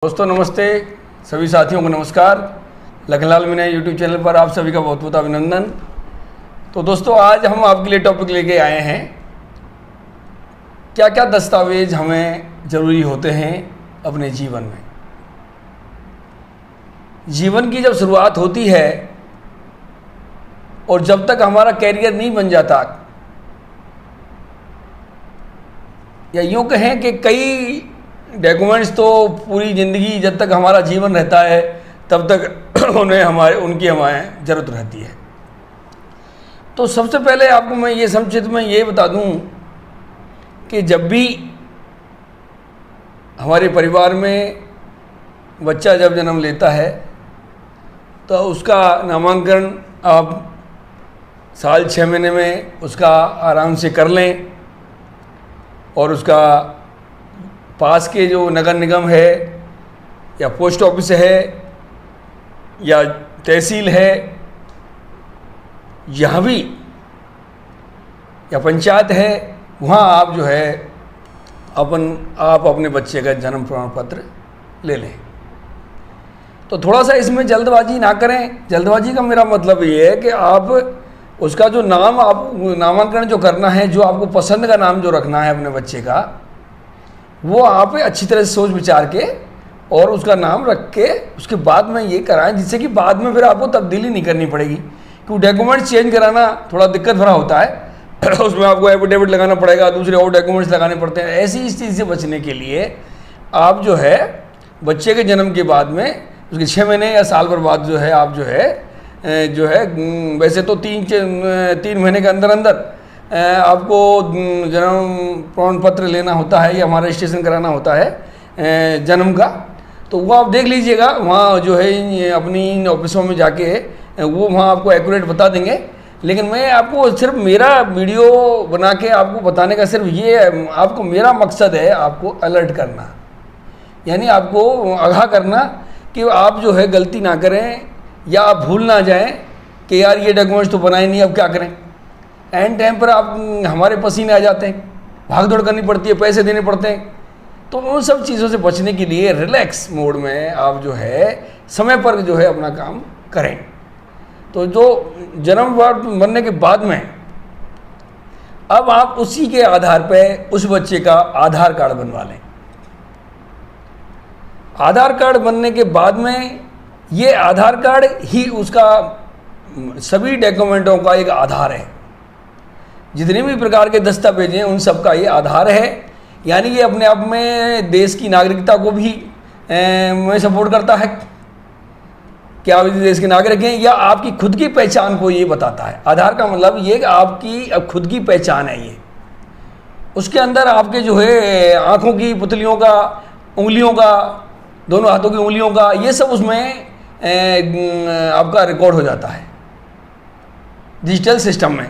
दोस्तों नमस्ते, सभी साथियों को नमस्कार। लखनलाल मीणा यूट्यूब चैनल पर आप सभी का बहुत बहुत अभिनंदन। तो दोस्तों आज हम आपके लिए टॉपिक लेके आए हैं, क्या क्या दस्तावेज हमें ज़रूरी होते हैं अपने जीवन में। जीवन की जब शुरुआत होती है और जब तक हमारा कैरियर नहीं बन जाता, या यूँ कहें कि कई डॉक्यूमेंट्स तो पूरी ज़िंदगी जब तक हमारा जीवन रहता है तब तक उनकी हमें ज़रूरत रहती है। तो सबसे पहले आपको मैं ये संक्षिप्त में ये बता दूं कि जब भी हमारे परिवार में बच्चा जब जन्म लेता है तो उसका नामांकन आप साल 6 महीने में उसका आराम से कर लें, और उसका पास के जो नगर निगम है या पोस्ट ऑफिस है या तहसील है, यहाँ भी या पंचायत है, वहाँ आप जो है आप अपने बच्चे का जन्म प्रमाण पत्र ले लें। तो थोड़ा सा इसमें जल्दबाजी ना करें। जल्दबाजी का मेरा मतलब ये है कि आप उसका जो नाम आप नामांकन जो करना है, जो आपको पसंद का नाम जो रखना है अपने बच्चे का, वो आप अच्छी तरह से सोच विचार के और उसका नाम रख के उसके बाद में ये कराएं, जिससे कि बाद में फिर आपको तब्दीली नहीं करनी पड़ेगी। क्योंकि डॉक्यूमेंट्स चेंज कराना थोड़ा दिक्कत भरा होता है उसमें आपको एफिडेविट लगाना पड़ेगा, दूसरे और डॉक्यूमेंट्स लगाने पड़ते हैं। ऐसी इस चीज़ से बचने के लिए आप जो है बच्चे के जन्म के बाद में उसके 6 महीने या साल भर बाद जो है आप जो है वैसे तो 3 महीने के अंदर अंदर आपको जन्म प्रमाण पत्र लेना होता है या हमारा रजिस्ट्रेशन कराना होता है जन्म का। तो वो आप देख लीजिएगा, वहाँ जो है अपनी इन ऑफिसों में जाके वो वहाँ आपको एक्यूरेट बता देंगे। लेकिन मैं आपको सिर्फ मेरा वीडियो बना के आपको बताने का सिर्फ ये है, आपको मेरा मकसद है आपको अलर्ट करना, यानी आपको आगाह करना कि आप जो है गलती ना करें या आप भूल ना जाएं कि यार ये डॉक्यूमेंट्स तो बनाए नहीं, अब क्या करें। एंड टाइम पर आप हमारे पसीने आ जाते हैं, भाग दौड़ करनी पड़ती है, पैसे देने पड़ते हैं। तो उन सब चीज़ों से बचने के लिए रिलैक्स मोड में आप जो है समय पर जो है अपना काम करें। तो जो जन्म बनने के बाद में अब आप उसी के आधार पर उस बच्चे का आधार कार्ड बनवा लें। आधार कार्ड बनने के बाद में ये आधार कार्ड ही उसका सभी डॉक्यूमेंटों का एक आधार है। जितने भी प्रकार के दस्तावेज हैं उन सब का ये आधार है। यानी ये अपने आप में देश की नागरिकता को भी में सपोर्ट करता है कि आप इस देश के नागरिक हैं, या आपकी खुद की पहचान को ये बताता है। आधार का मतलब ये कि आपकी अब खुद की पहचान है ये। उसके अंदर आपके जो है आँखों की पुतलियों का, उंगलियों का, दोनों हाथों की उंगलियों का, ये सब उसमें आपका रिकॉर्ड हो जाता है डिजिटल सिस्टम में।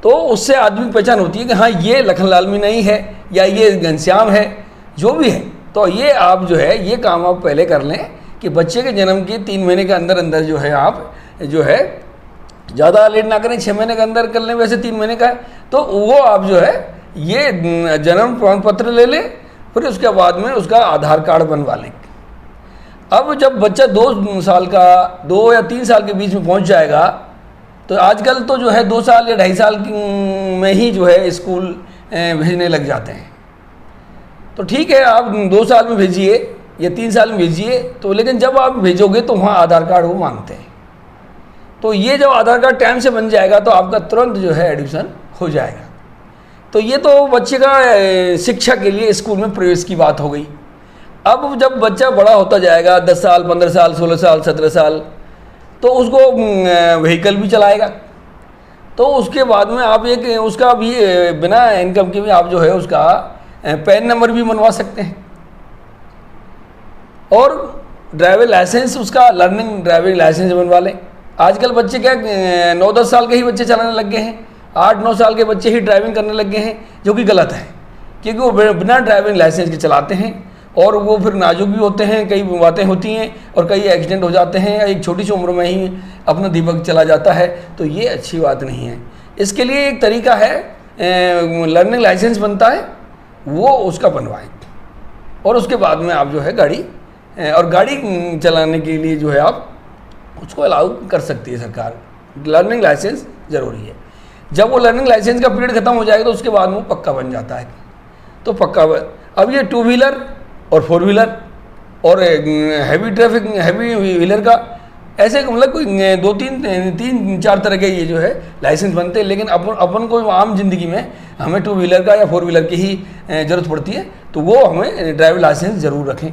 तो उससे आदमी की पहचान होती है कि हाँ ये लखनलाल मीणा ही है या ये घनश्याम है, जो भी है। तो ये आप जो है ये काम आप पहले कर लें कि बच्चे के जन्म के 3 महीने के अंदर अंदर जो है आप जो है ज़्यादा लेट ना करें, 6 महीने के अंदर कर लें, वैसे 3 महीने का है तो वो आप जो है ये जन्म प्रमाण पत्र ले लें, फिर उसके बाद में उसका आधार कार्ड बनवा लें। अब जब बच्चा 2 साल का 2 या 3 साल के बीच में पहुंच जाएगा, तो आजकल तो जो है 2 साल या 2.5 साल में ही जो है स्कूल भेजने लग जाते हैं। तो ठीक है, आप 2 साल में भेजिए या 3 साल में भेजिए, तो लेकिन जब आप भेजोगे तो वहाँ आधार कार्ड वो मांगते हैं। तो ये जब आधार कार्ड टाइम से बन जाएगा तो आपका तुरंत जो है एडमिशन हो जाएगा। तो ये तो बच्चे का शिक्षा के लिए स्कूल में प्रवेश की बात हो गई। अब जब बच्चा बड़ा होता जाएगा, 10 साल, 15 साल, 16 साल, 17 साल, तो उसको व्हीकल भी चलाएगा। तो उसके बाद में आप एक उसका भी बिना इनकम के भी आप जो है उसका पैन नंबर भी बनवा सकते हैं, और ड्राइविंग लाइसेंस, उसका लर्निंग ड्राइविंग लाइसेंस बनवा लें। आजकल बच्चे क्या 9-10 साल के ही बच्चे चलाने लग गए हैं, 8-9 साल के बच्चे ही ड्राइविंग करने लग गए हैं, जो कि गलत है। क्योंकि वो बिना ड्राइविंग लाइसेंस के चलाते हैं और वो फिर नाजुक भी होते हैं, कई बातें होती हैं और कई एक्सीडेंट हो जाते हैं, एक छोटी सी उम्र में ही अपना दीपक चला जाता है। तो ये अच्छी बात नहीं है। इसके लिए एक तरीका है, लर्निंग लाइसेंस बनता है, वो उसका बनवाएं और उसके बाद में आप जो है गाड़ी और गाड़ी चलाने के लिए जो है आप उसको अलाउ कर सकती है सरकार। लर्निंग लाइसेंस ज़रूरी है। जब वो लर्निंग लाइसेंस का पीरियड खत्म हो जाएगा तो उसके बाद वो पक्का बन जाता है। तो पक्का अब ये 2 व्हीलर और 4 व्हीलर और हैवी व्हीलर का ऐसे मतलब कोई 3-4 तरह के ये जो है लाइसेंस बनते हैं। लेकिन अपन को आम जिंदगी में हमें 2 व्हीलर का या 4 व्हीलर की ही ज़रूरत पड़ती है, तो वो हमें ड्राइविंग लाइसेंस ज़रूर रखें।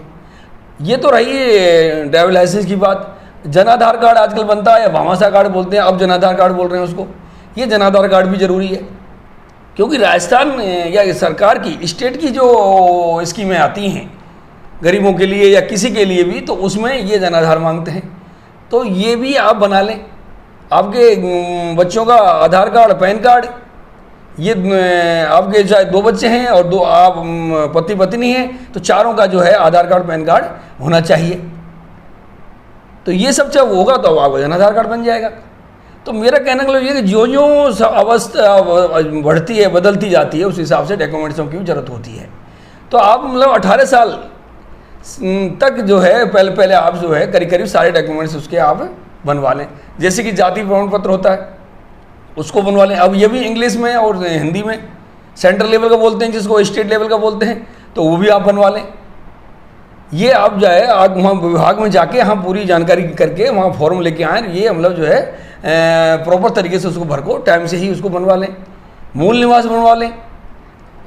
ये तो रही ड्राइविंग लाइसेंस की बात। जन आधार कार्ड आजकल बनता है या भामाशाह कार्ड बोलते हैं, अब जन आधार कार्ड बोल रहे हैं उसको। ये जन आधार कार्ड भी ज़रूरी है, क्योंकि राजस्थान या सरकार की स्टेट की जो स्कीमें आती हैं गरीबों के लिए या किसी के लिए भी, तो उसमें ये जन आधार मांगते हैं। तो ये भी आप बना लें। आपके बच्चों का आधार कार्ड, पैन कार्ड, ये आपके चाहे 2 बच्चे हैं और 2 आप पति पत्नी हैं, तो चारों का जो है आधार कार्ड, पैन कार्ड होना चाहिए। तो ये सब जब होगा तो आपका जन आधार कार्ड बन जाएगा। तो मेरा कहने का मतलब ये कि जो जो अवस्था बढ़ती है, बदलती जाती है, उस हिसाब से डॉक्यूमेंट्सों की जरूरत होती है। तो आप मतलब 18 साल तक जो है पहले आप जो है करीब सारे डॉक्यूमेंट्स उसके आप बनवा लें। जैसे कि जाति प्रमाण पत्र होता है उसको बनवा लें। अब ये भी इंग्लिश में और हिंदी में, सेंट्रल लेवल का बोलते हैं जिसको, स्टेट लेवल का बोलते हैं, तो वो भी आप बनवा लें। ये आप जो है आप वहाँ विभाग में जाके हम पूरी जानकारी करके वहाँ फॉर्म लेके आएँ, ये मतलब जो है प्रॉपर तरीके से उसको भर को टाइम से ही उसको बनवा लें। मूल निवास बनवा लें।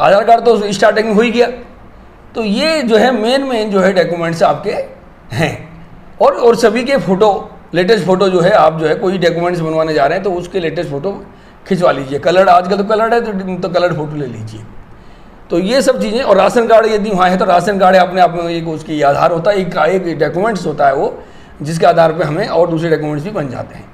आधार कार्ड तो स्टार्टिंग में हो ही गया। तो ये जो है मेन जो है डॉक्यूमेंट्स आपके हैं। और सभी के फ़ोटो, लेटेस्ट फ़ोटो जो है, आप जो है कोई डॉक्यूमेंट्स बनवाने जा रहे हैं तो उसके लेटेस्ट फ़ोटो खिंचवा लीजिए। कलर्ड, आजकल तो कलर्ड है तो कलर्ड फ़ोटो ले लीजिए। तो ये सब चीज़ें, और राशन कार्ड यदि वहाँ है तो राशन कार्ड अपने आप में एक उसकी आधार होता है, एक डॉक्यूमेंट्स होता है वो, जिसके आधार पे हमें और दूसरे डॉक्यूमेंट्स भी बन जाते हैं।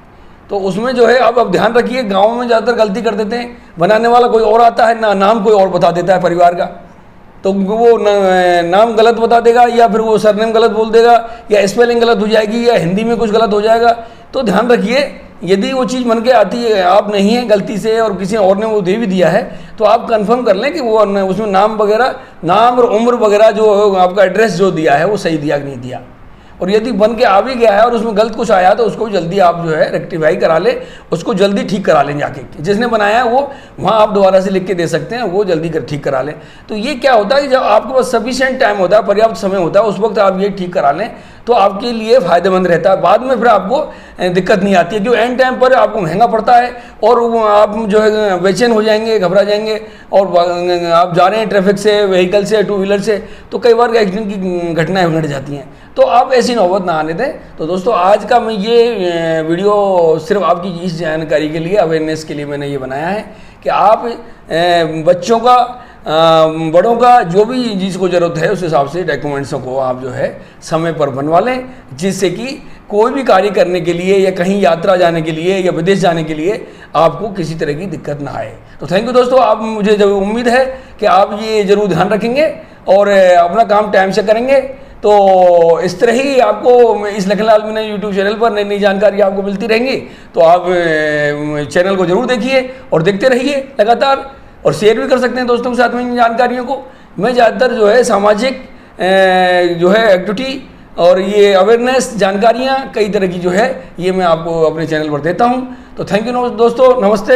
तो उसमें जो है अब ध्यान रखिए, गाँव में ज़्यादातर गलती कर देते हैं, बनाने वाला कोई और आता है, नाम कोई और बता देता है परिवार का, तो वो नाम गलत बता देगा या फिर वो सरनेम गलत बोल देगा या स्पेलिंग गलत हो जाएगी या हिंदी में कुछ गलत हो जाएगा। तो ध्यान रखिए, यदि वो चीज़ बन के आती है, आप नहीं है गलती से और किसी और ने वो दे भी दिया है, तो आप कंफर्म कर लें कि वो उसमें नाम वगैरह, नाम और उम्र वगैरह जो आपका एड्रेस जो दिया है वो सही दिया कि नहीं दिया। और यदि बन के आ भी गया है और उसमें गलत कुछ आया तो उसको जल्दी आप जो है रेक्टिफाई करा ले, उसको जल्दी ठीक करा लें जाके। जिसने बनाया है वो वहाँ आप दोबारा से लिख के दे सकते हैं, वो जल्दी ठीक करा लें। तो ये क्या होता है कि जब आपके पास सफिशिएंट टाइम होता है, पर्याप्त समय होता है, उस वक्त आप ये ठीक करा लें तो आपके लिए फ़ायदेमंद रहता है। बाद में फिर आपको दिक्कत नहीं आती है, क्योंकि एंड टाइम पर आपको महंगा पड़ता है और आप जो है बेचैन हो जाएंगे, घबरा जाएंगे। और आप जा रहे हैं ट्रैफिक से, व्हीकल से, 2 व्हीलर से, तो कई बार एक्सीडेंट की घटनाएं घट जाती हैं। तो आप ऐसी नौबत ना आने दें। तो दोस्तों, आज का मैं ये वीडियो सिर्फ आपकी इस जानकारी के लिए, अवेयरनेस के लिए मैंने ये बनाया है कि आप बच्चों का, बड़ों का, जो भी जिसको ज़रूरत है उस हिसाब से डॉक्यूमेंट्सों को आप जो है समय पर बनवा लें, जिससे कि कोई भी कार्य करने के लिए या कहीं यात्रा जाने के लिए या विदेश जाने के लिए आपको किसी तरह की दिक्कत ना आए। तो थैंक यू दोस्तों, आप मुझे जब उम्मीद है कि आप ये ज़रूर ध्यान रखेंगे और अपना काम टाइम से करेंगे। तो इस तरह ही आपको इस लखनलाल मीना यूट्यूब चैनल पर नई नई जानकारी आपको मिलती रहेंगी। तो आप चैनल को जरूर देखिए और देखते रहिए लगातार, और शेयर भी कर सकते हैं दोस्तों के साथ में इन जानकारियों को। मैं ज़्यादातर जो है सामाजिक जो है एक्टिविटी और ये अवेयरनेस जानकारियाँ कई तरह की जो है ये मैं आपको अपने चैनल पर देता हूँ। तो थैंक यू दोस्तों, नमस्ते।